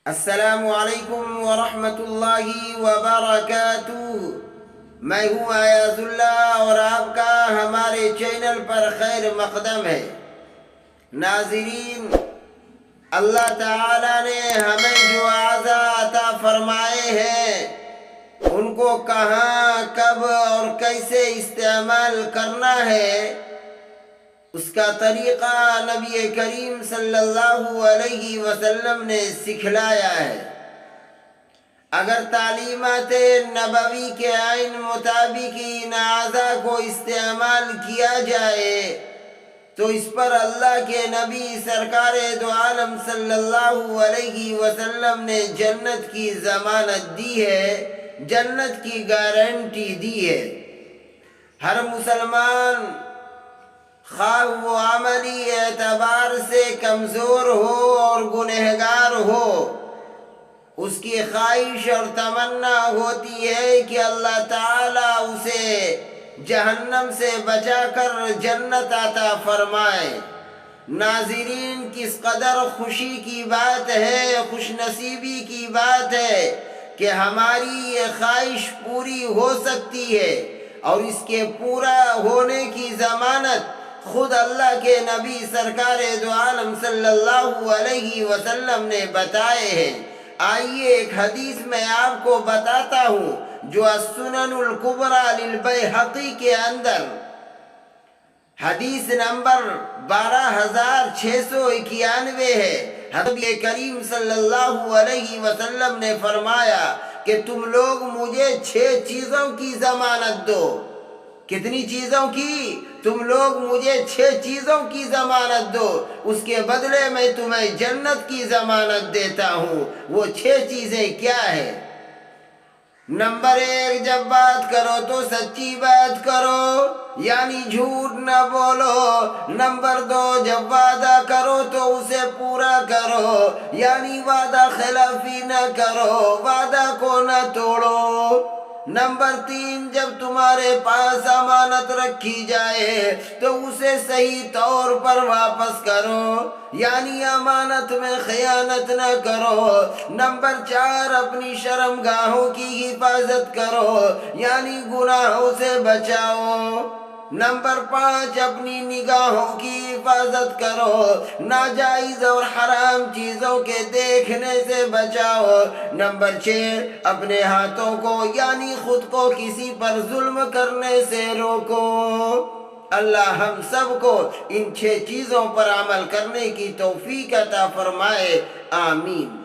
السلام علیکم ورحمۃ اللہ وبرکاتہ۔ میں ہوں ایاز اللہ اور آپ کا ہمارے چینل پر خیر مقدم ہے۔ ناظرین، اللہ تعالی نے ہمیں جو اعضاء عطا فرمائے ہیں ان کو کہاں، کب اور کیسے استعمال کرنا ہے، اس کا طریقہ نبی کریم صلی اللہ علیہ وسلم نے سکھلایا ہے۔ اگر تعلیمات نبوی کے عین مطابق ان اعضاء کو استعمال کیا جائے تو اس پر اللہ کے نبی سرکار دو عالم صلی اللہ علیہ وسلم نے جنت کی ضمانت دی ہے، جنت کی گارنٹی دی ہے۔ ہر مسلمان خواہ وہ عملی اعتبار سے کمزور ہو اور گنہگار ہو، اس کی خواہش اور تمنا ہوتی ہے کہ اللہ تعالیٰ اسے جہنم سے بچا کر جنت عطا فرمائے۔ ناظرین، کس قدر خوشی کی بات ہے، خوش نصیبی کی بات ہے کہ ہماری یہ خواہش پوری ہو سکتی ہے، اور اس کے پورا ہونے کی ضمانت خود اللہ کے نبی سرکار دو عالم صلی اللہ علیہ وسلم نے بتائے ہیں۔ آئیے ایک حدیث میں آپ کو بتاتا ہوں جو السنن الکبریٰ للبیہقی کے اندر حدیث نمبر 12691 ہے۔ حضرت کریم صلی اللہ علیہ وسلم نے فرمایا کہ تم لوگ مجھے 6 چیزوں کی ضمانت دو۔ کتنی چیزوں کی؟ تم لوگ مجھے 6 چیزوں کی ضمانت دو، اس کے بدلے میں تمہیں جنت کی ضمانت دیتا ہوں۔ وہ 6 چیزیں کیا ہیں؟ نمبر 1، جب بات کرو تو سچی بات کرو، یعنی جھوٹ نہ بولو۔ نمبر 2، جب وعدہ کرو تو اسے پورا کرو، یعنی وعدہ خلافی نہ کرو، وعدہ کو نہ توڑو۔ نمبر 3، جب تمہارے پاس امانت رکھی جائے تو اسے صحیح طور پر واپس کرو، یعنی امانت میں خیانت نہ کرو۔ نمبر 4، اپنی شرمگاہوں کی حفاظت کرو، یعنی گناہوں سے بچاؤ۔ نمبر 5، اپنی نگاہوں کی حفاظت کرو، ناجائز اور حرام چیزوں کے دیکھنے سے بچاؤ۔ نمبر 6، اپنے ہاتھوں کو یعنی خود کو کسی پر ظلم کرنے سے روکو۔ اللہ ہم سب کو ان 6 چیزوں پر عمل کرنے کی توفیق عطا فرمائے، آمین۔